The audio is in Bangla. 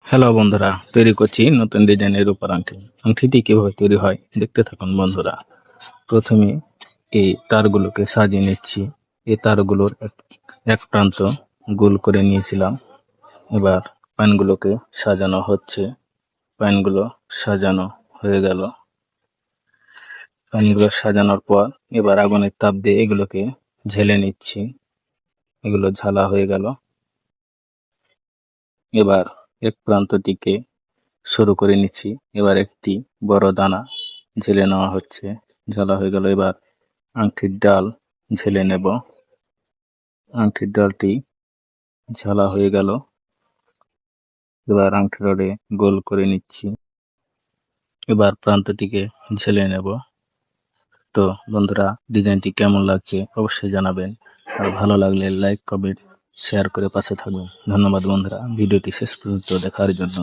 হ্যালো বন্ধুরা, তৈরি করছি নতুন ডিজাইনের উপর আংটি। আংটিটি কিভাবে তৈরি হয় দেখতে থাকুন বন্ধুরা। প্রথমে এই তারগুলোকে সাজিয়ে নিচ্ছি। এই তারগুলোর এক প্রান্ত গোল করে নিয়েছিলাম। এবার পাইনগুলোকে সাজানো হচ্ছে। পাইনগুলো সাজানো হয়ে গেল। পাইনগুলো সাজানোর পর এবার আগুনের তাপ দিয়ে এগুলোকে ঝেলে নিচ্ছি। এগুলো ঝালা হয়ে গেল। এবার এক প্রান্তটিকে শুরু করে নিচ্ছি। এবার একটি বড় দানা ঝেলে নেওয়া হচ্ছে। ঝালা হয়ে গেল। এবার আংটির ডাল ঝেলে নেব। আংটির ডালটি ঝালা হয়ে গেল। এবার আংটি রডে গোল করে নিচ্ছি। এবার প্রান্তটিকে ঝেলে নেব। তো বন্ধুরা, ডিজাইনটি কেমন লাগছে অবশ্যই জানাবেন। আর ভালো লাগলে লাইক, কমেন্ট, শেয়ার করে পাশে থাকবেন। ধন্যবাদ বন্ধুরা, ভিডিওটি শেষ পর্যন্ত দেখার জন্য।